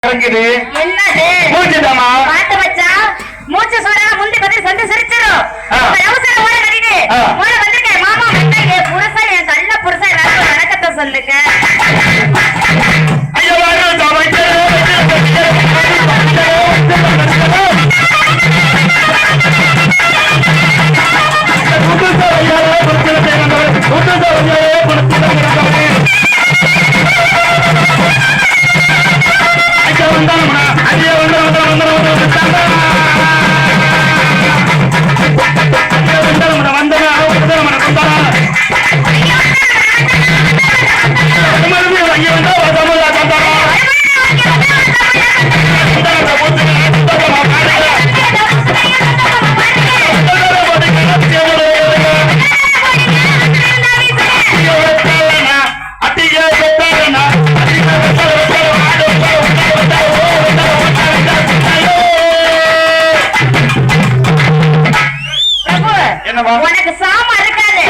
என்னது மூச்சுதாமா பாத்து வச்சா மூச்சு சொல்றா முந்தி பத்தி சந்தி சிரிச்சிரும் அவசரம் ஓட கட்டிட்டு ஓட வந்திருக்கேன் மாமா மட்டை புருஷன் என் கள்ள புருஷன் எல்லாரும் வணக்கத்தை சொல்லுங்க ஐயோ உனக்கு சாமா இருக்காது.